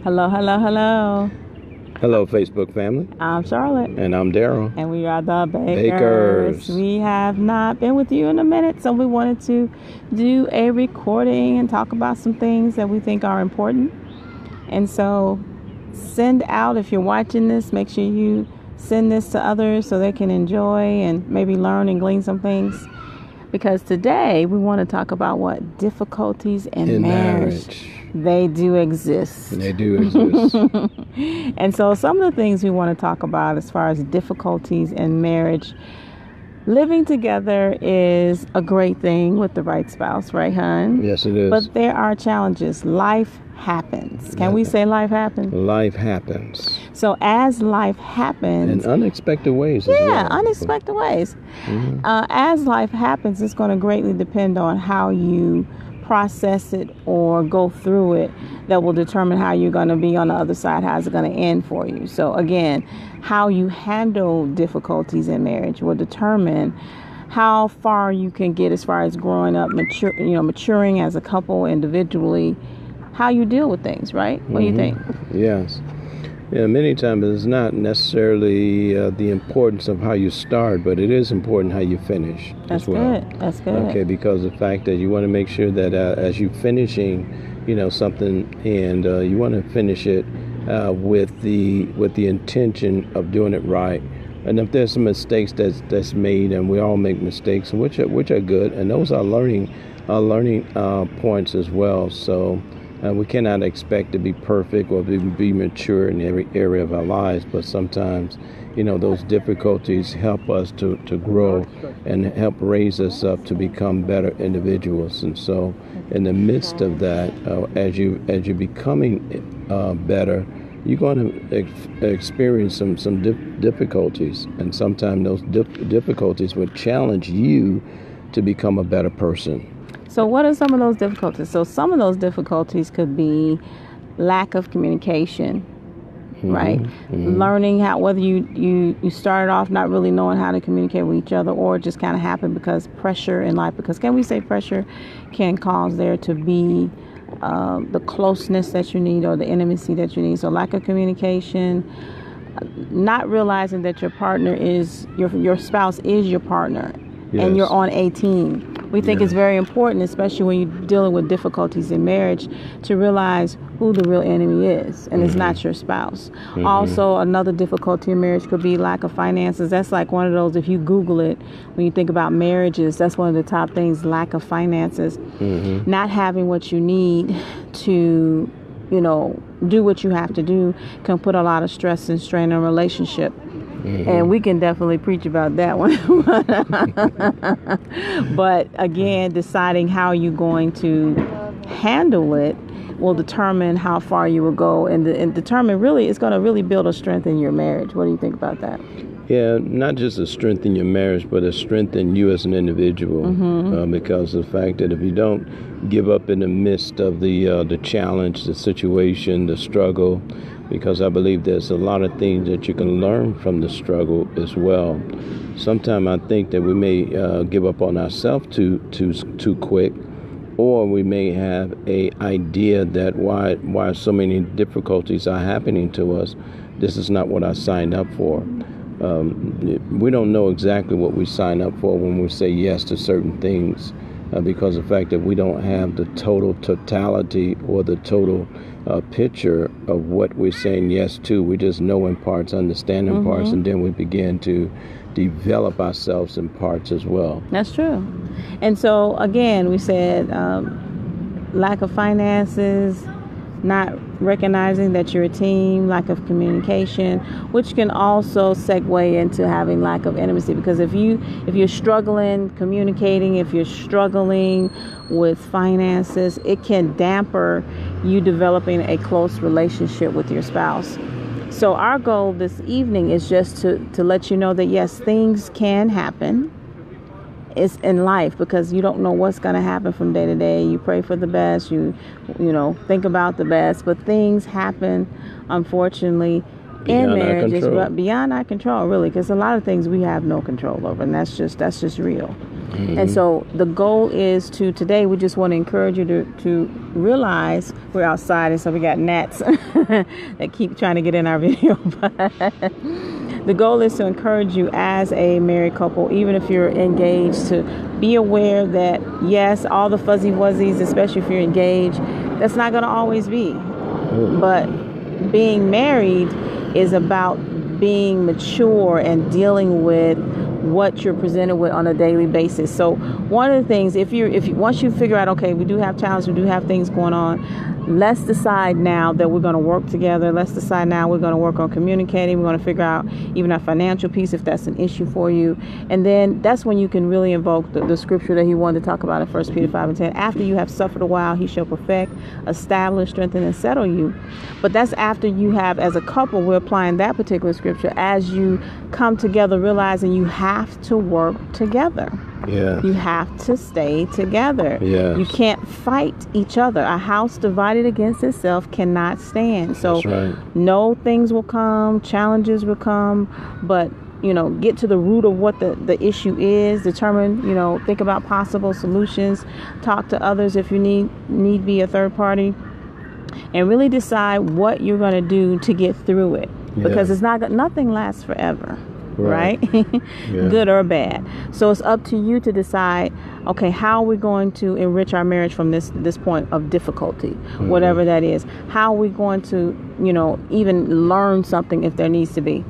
Hello, hello, hello. Hello, Facebook family. I'm Charlotte. And I'm Daryl. And we are the Bakers. We have not been with you in a minute, so we wanted to do a recording and talk about some things that we think are important. And so send out, if you're watching this, make sure you send this to others so they can enjoy and maybe learn and glean some things. Because today we want to talk about what difficulties in marriage. They do exist. They do exist. And so some of the things we want to talk about as far as difficulties in marriage. Living together is a great thing with the right spouse, right, hon? Yes, it is. But there are challenges. Life happens. Can we say life happens? Life happens. So as life happens... In unexpected ways as well. Yeah, unexpected ways. Mm-hmm. As life happens, it's going to greatly depend on how you process it or go through it. That will determine how you're going to be on the other side, how it's going to end for you. So again, how you handle difficulties in marriage will determine how far you can get as far as growing up, maturing as a couple individually, how you deal with things, right? What do you think? Yes. Yeah, many times it's not necessarily the importance of how you start, but it is important how you finish as well. That's good. Okay, because the fact that you want to make sure that as you're finishing, something, and you want to finish it with the intention of doing it right. And if there's some mistakes that's made, and we all make mistakes, which are good, and those are learning points as well. So. We cannot expect to be perfect or to be mature in every area of our lives, but sometimes, those difficulties help us to grow and help raise us up to become better individuals. And so, in the midst of that, as you're becoming better, you're going to experience some difficulties, and sometimes those difficulties will challenge you to become a better person. So what are some of those difficulties? So some of those difficulties could be lack of communication, right? Mm-hmm. Learning how, whether you started off not really knowing how to communicate with each other, or it just kind of happened because pressure in life. Because can we say pressure can cause there to be the closeness that you need or the intimacy that you need? So lack of communication, not realizing that your partner is, your spouse is your partner. Yes. And you're on a team. We think it's very important, especially when you're dealing with difficulties in marriage, to realize who the real enemy is, and it's not your spouse. Also, another difficulty in marriage could be lack of finances. That's like one of those, if you Google it, when you think about marriages, that's one of the top things, lack of finances. Not having what you need to, do what you have to do can put a lot of stress and strain on a relationship. And we can definitely preach about that one. But again, deciding how you're going to handle it will determine how far you will go, and determine really, it's going to really build a strength in your marriage. What do you think about that? Yeah, not just a strength in your marriage, but a strength in you as an individual. Because of the fact that if you don't give up in the midst of the challenge, the situation, the struggle, because I believe there's a lot of things that you can learn from the struggle as well. Sometimes I think that we may give up on ourselves too quick, or we may have a idea that why so many difficulties are happening to us. This is not what I signed up for. We don't know exactly what we sign up for when we say yes to certain things, because of the fact that we don't have the totality or the total picture of what we're saying yes to. We just know in parts, understand in parts, and then we begin to develop ourselves in parts as well. That's true. And so again, we said lack of finances, not recognizing that you're a team, lack of communication, which can also segue into having lack of intimacy. Because if you're struggling communicating, if you're struggling with finances, it can damper you developing a close relationship with your spouse. So our goal this evening is just to let you know that yes, things can happen. It's in life, because you don't know what's going to happen from day to day. You pray for the best, you think about the best, but things happen, unfortunately, in Beyond our marriage is control. beyond our control, really, because a lot of things we have no control over, and that's just real. And so the goal is today we just want to encourage you to realize we're outside, and so we got gnats that keep trying to get in our video. But the goal is to encourage you as a married couple, even if you're engaged, to be aware that yes, all the fuzzy wuzzies, especially if you're engaged, that's not going to always be. But being married is about being mature and dealing with what you're presented with on a daily basis. So one of the things, if you once you figure out, okay, we do have challenges, we do have things going on, let's decide now that we're going to work together. Let's decide now we're going to work on communicating. We're going to figure out even our financial piece, if that's an issue for you. And then that's when you can really invoke the scripture that he wanted to talk about in 1 Peter 5:10. After you have suffered a while, he shall perfect, establish, strengthen, and settle you. But that's after you have, as a couple, we're applying that particular scripture as you come together, realizing you have to work together. Yeah. You have to stay together. Yes. You can't fight each other. A house divided against itself cannot stand. So That's right. no, things will come, challenges will come, but get to the root of what the issue is, determine, think about possible solutions, talk to others if you need be a third party, and really decide what you're going to do to get through it. Because it's nothing lasts forever. Right? Yeah. Good or bad. So it's up to you to decide, okay, how are we going to enrich our marriage from this point of difficulty, whatever that is? How are we going to, even learn something if there needs to be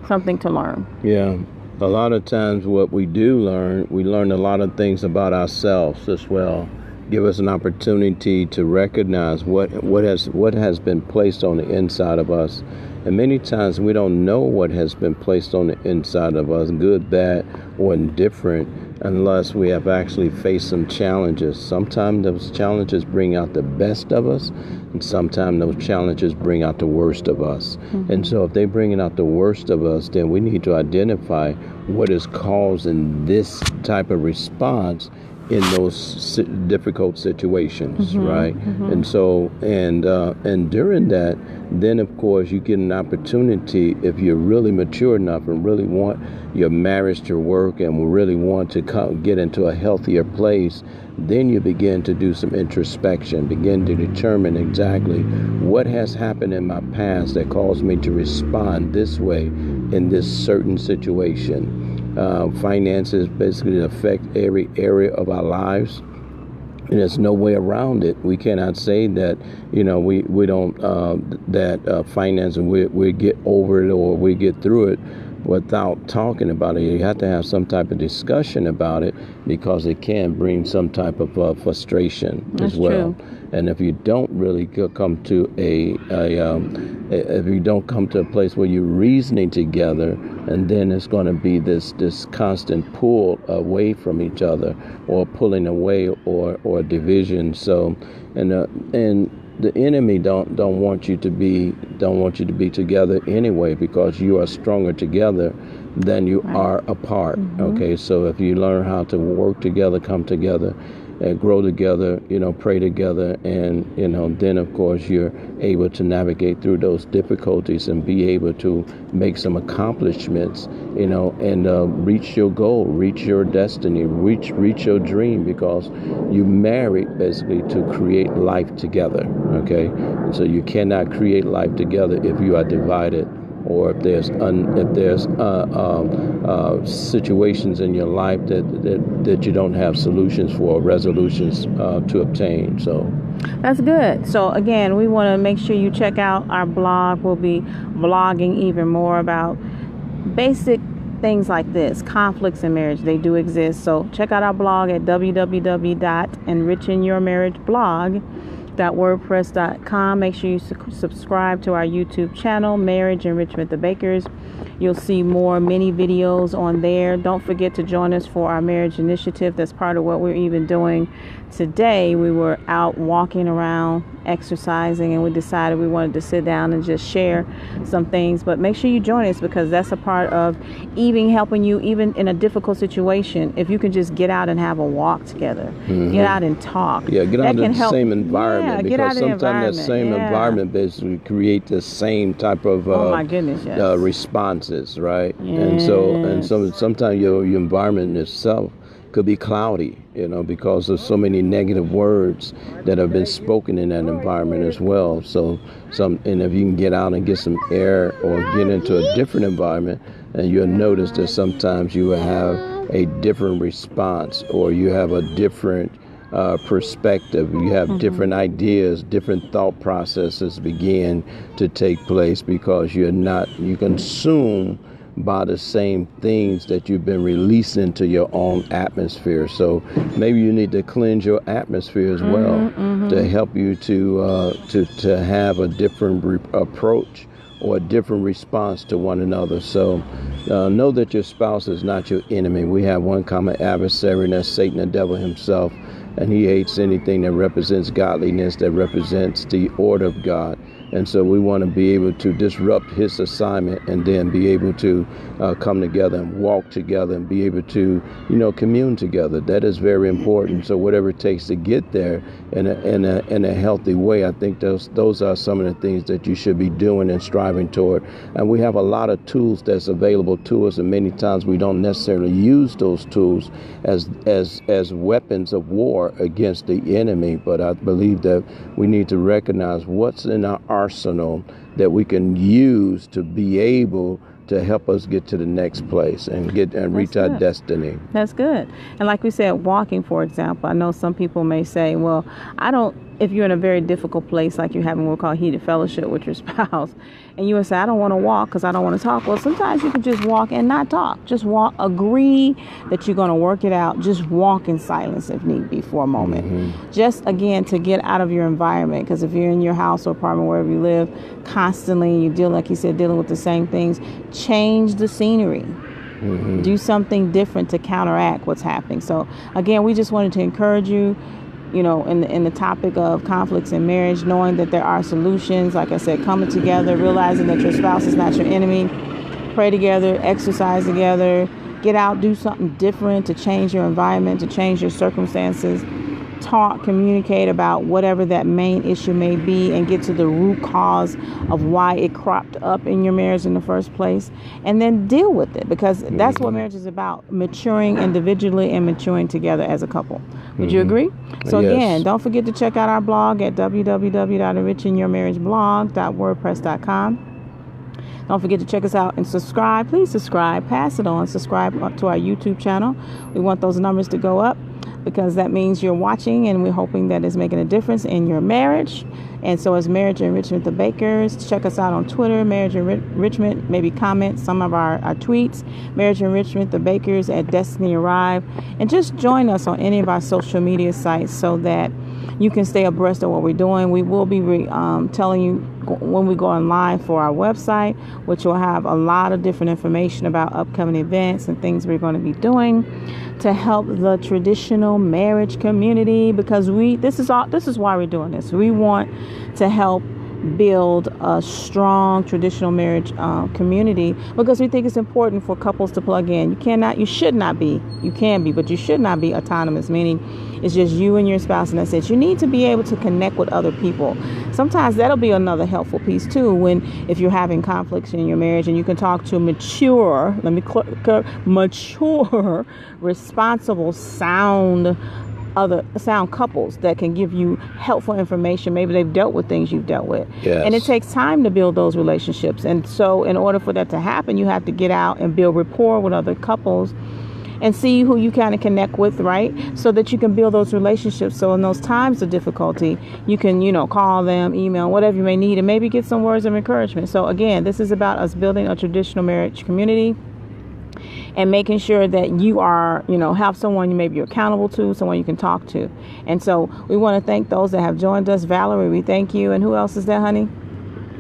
something to learn? Yeah. A lot of times what we do learn, we learn a lot of things about ourselves as well. Give us an opportunity to recognize what has been placed on the inside of us. And many times we don't know what has been placed on the inside of us, good, bad, or indifferent, unless we have actually faced some challenges. Sometimes those challenges bring out the best of us, and sometimes those challenges bring out the worst of us. And so if they're bringing out the worst of us, then we need to identify what is causing this type of response in those difficult situations, right? And so, and during that, then of course you get an opportunity, if you're really mature enough and really want your marriage to work and really want to get into a healthier place, then you begin to do some introspection, begin to determine exactly what has happened in my past that caused me to respond this way in this certain situation. Finances basically affect every area of our lives, and there's no way around it. We cannot say that we don't that finance and we get over it or we get through it without talking about it. You have to have some type of discussion about it, because it can bring some type of frustration as well. True. And if you don't really come to if you don't come to a place where you're reasoning together, and then it's going to be this constant pull away from each other, or pulling away, or division. So, and the enemy don't want you to be together anyway, because you are stronger together than you are apart. Okay, so if you learn how to work together, come together, and grow together, pray together, and then of course you're able to navigate through those difficulties and be able to make some accomplishments, and reach your goal, reach your destiny, reach your dream, because you married basically to create life together. Okay, and so you cannot create life together if you are divided, or if there's situations in your life that you don't have solutions for, resolutions to obtain. So that's good. So again, we want to make sure you check out our blog. We'll be vlogging even more about basic things like this, conflicts in marriage. They do exist. So check out our blog at www.enrichingyourmarriageblog.wordpress.com. Make sure you subscribe to our YouTube channel, Marriage Enrichment the Bakers. You'll see more mini videos on there. Don't forget to join us for our marriage initiative. That's part of what we're even doing today. We were out walking around exercising, and we decided we wanted to sit down and just share some things. But make sure you join us, because that's a part of even helping you, even in a difficult situation. If you can just get out and have a walk together, get out and talk. Yeah, get out of the same environment, get out because of the sometimes that same environment basically create the same type of oh my goodness, yes. Responses, right? Yes. And so sometimes your environment itself could be cloudy, because of so many negative words that have been spoken in that environment as well. So and if you can get out and get some air or get into a different environment, and you'll notice that sometimes you will have a different response, or you have a different perspective. You have different ideas, different thought processes begin to take place, because you consume by the same things that you've been releasing into your own atmosphere. So maybe you need to cleanse your atmosphere as well, to help you to have a different approach or a different response to one another. So know that your spouse is not your enemy. We have one common adversary, and that's Satan, the devil himself, and he hates anything that represents godliness, that represents the order of God. And so we want to be able to disrupt his assignment, and then be able to come together and walk together and be able to, commune together. That is very important. So whatever it takes to get there in a healthy way, I think those are some of the things that you should be doing and striving toward. And we have a lot of tools that's available to us, and many times we don't necessarily use those tools as weapons of war against the enemy. But I believe that we need to recognize what's in our arsenal that we can use to be able to help us get to the next place and reach our destiny. That's good. And like we said, walking, for example, I know some people may say, well, if you're in a very difficult place, like you're having what we call heated fellowship with your spouse, and you would say, I don't want to walk because I don't want to talk. Well, sometimes you can just walk and not talk. Just walk, agree that you're going to work it out. Just walk in silence if need be for a moment. Just, again, to get out of your environment. Because if you're in your house or apartment, wherever you live, constantly, you like you said, dealing with the same things, change the scenery. Do something different to counteract what's happening. So, again, we just wanted to encourage you, in the topic of conflicts in marriage, knowing that there are solutions. Like I said, coming together, realizing that your spouse is not your enemy. Pray together, exercise together, get out, do something different to change your environment, to change your circumstances. Talk, communicate about whatever that main issue may be, and get to the root cause of why it cropped up in your marriage in the first place, and then deal with it, because that's what marriage is about: maturing individually and maturing together as a couple. Would you agree? So again, don't forget to check out our blog at www.enrichingyourmarriageblog.wordpress.com. Don't forget to check us out and subscribe. Please subscribe, pass it on, subscribe to our YouTube channel. We want those numbers to go up, because that means you're watching, and we're hoping that it's making a difference in your marriage. And so is Marriage Enrichment the Bakers. Check us out on Twitter, Marriage Enrichment. Maybe comment some of our tweets, Marriage Enrichment the Bakers at Destiny Arrive. And just join us on any of our social media sites so that you can stay abreast of what we're doing. We will be telling you when we go on live for our website, which will have a lot of different information about upcoming events and things we're going to be doing to help the traditional marriage community, because this is why we're doing this. We want to help build a strong traditional marriage community, because we think it's important for couples to plug in. You can be but you should not be autonomous, meaning it's just you and your spouse, and that's it. You need to be able to connect with other people. Sometimes that'll be another helpful piece too, if you're having conflicts in your marriage, and you can talk to mature, responsible, sound couples that can give you helpful information. Maybe they've dealt with things you've dealt with. Yes. And it takes time to build those relationships. And so in order for that to happen, you have to get out and build rapport with other couples and see who you kind of connect with, right? So that you can build those relationships. So in those times of difficulty, you can, call them, email, whatever you may need, and maybe get some words of encouragement. So again, this is about us building a traditional marriage community and making sure that you are, have someone you may be accountable to, someone you can talk to. And so we want to thank those that have joined us. Valerie, we thank you. And who else is there, honey?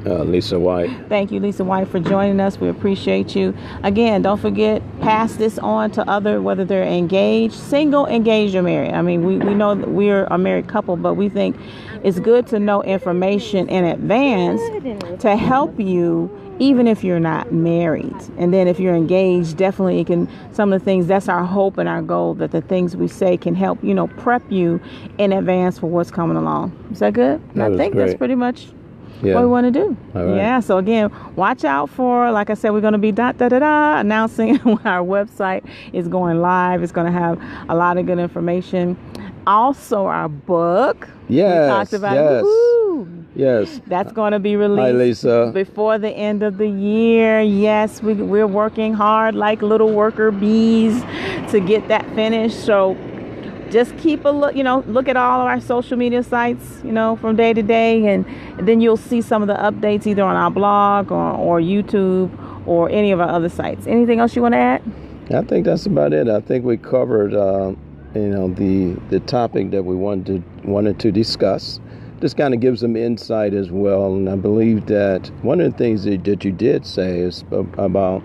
Lisa White. Thank you, Lisa White, for joining us. We appreciate you. Again, don't forget, pass this on to other, whether they're engaged, single, engaged, or married. I mean, we know that we're a married couple, but we think it's good to know information in advance to help you, even if you're not married. And then if you're engaged, definitely it can, some of the things, that's our hope and our goal, that the things we say can help, prep you in advance for what's coming along. Is that good? That I think great. that's pretty much what we want to do. All right. Yeah. So again, watch out for, like I said, we're going to be announcing when our website is going live. It's going to have a lot of good information. Also, our book. Yes. We talked about Yes. Woo! Yes. That's going to be released Hi, Lisa. before the end of the year. Yes, we're working hard like little worker bees to get that finished. So just keep a look, look at all of our social media sites, from day to day. And then you'll see some of the updates either on our blog or YouTube or any of our other sites. Anything else you want to add? I think that's about it. I think we covered, the topic that we wanted to discuss. This kind of gives them insight as well. And I believe that one of the things that you did say is about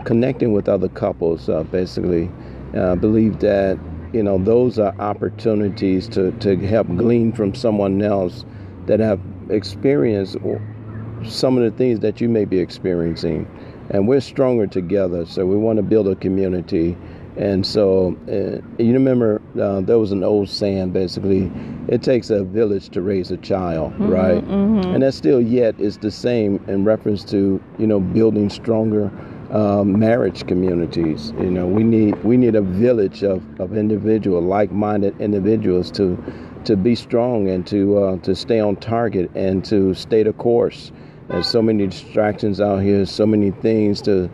connecting with other couples, basically. I believe that, those are opportunities to help glean from someone else that have experienced some of the things that you may be experiencing. And we're stronger together, so we want to build a community. And so, you remember, there was an old saying, basically, it takes a village to raise a child, right? Mm-hmm. And that still yet is the same in reference to, building stronger marriage communities. We need a village of individual, like-minded individuals to be strong and to stay on target and to stay the course. There's so many distractions out here, so many things to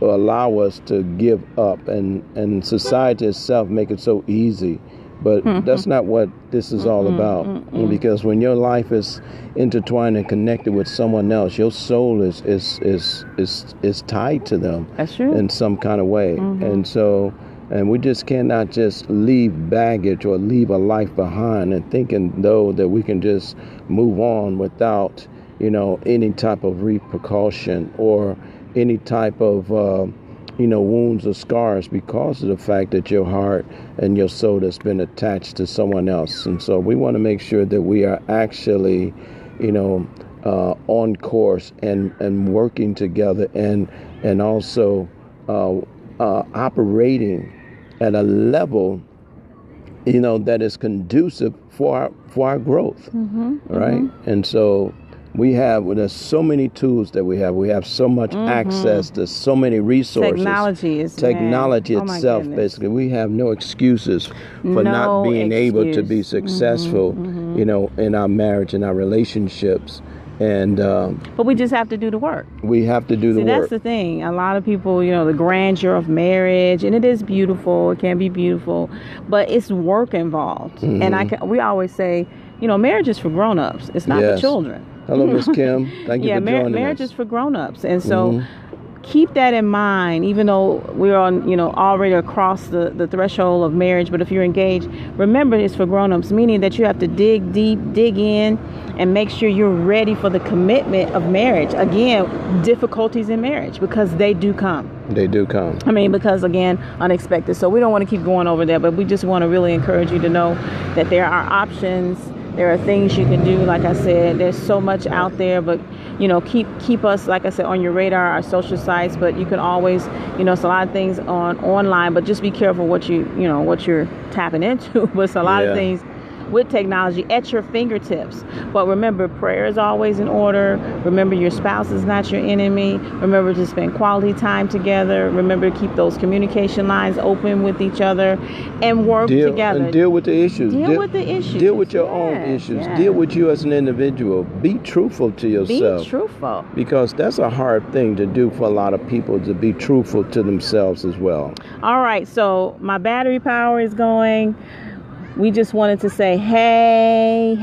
allow us to give up, and society itself make it so easy. But that's not what this is all about. Because when your life is intertwined and connected with someone else, your soul is tied to them. That's true. In some kind of way. And we just cannot just leave baggage or leave a life behind and thinking, though, that we can just move on without, any type of repercussion or any type of, wounds or scars because of the fact that your heart and your soul has been attached to someone else. And so we want to make sure that we are actually, on course and working together and also operating at a level, that is conducive for our growth, right? And so there's so many tools that we have. We have so much access to so many resources. Technology itself, basically. We have no excuses for not being able to be successful, in our marriage and our relationships. And but we just have to do the work. We have to do the work. That's the thing. A lot of people, the grandeur of marriage, and it is beautiful. It can be beautiful, but it's work involved. And we always say, marriage is for grown-ups. It's not for children. Hello, Miss Kim. Thank you for joining us. Marriage is for grown-ups. And so keep that in mind, even though we're on, already across the threshold of marriage. But if you're engaged, remember it's for grown-ups, meaning that you have to dig deep, dig in, and make sure you're ready for the commitment of marriage. Again, difficulties in marriage, because they do come. They do come. Because, again, unexpected. So we don't want to keep going over that, but we just want to really encourage you to know that there are options. There are things you can do. Like I said, there's so much out there, but keep us, like I said, on your radar, our social sites. But you can always, it's a lot of things online, but just be careful what you're tapping into. But it's a lot of things with technology at your fingertips. But remember, prayer is always in order. Remember, your spouse is not your enemy. Remember to spend quality time together. Remember to keep those communication lines open with each other and work together. And deal with the issues. Deal with the issues. Deal with your own issues. Deal with you as an individual. Be truthful to yourself. Be truthful. Because that's a hard thing to do for a lot of people, to be truthful to themselves as well. All right. So my battery power is going. We just wanted to say, hey.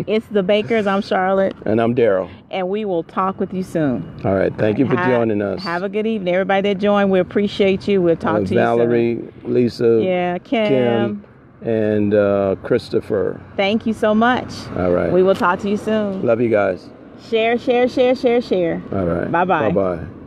It's the Bakers. I'm Charlotte. And I'm Daryl. And we will talk with you soon. All right. Thank you for joining us. Have a good evening. Everybody that joined, we appreciate you. We'll talk to Valerie, you soon. Lisa. Yeah, Kim. and Christopher. Thank you so much. All right. We will talk to you soon. Love you guys. Share, share, share, share, share. All right. Bye-bye. Bye-bye.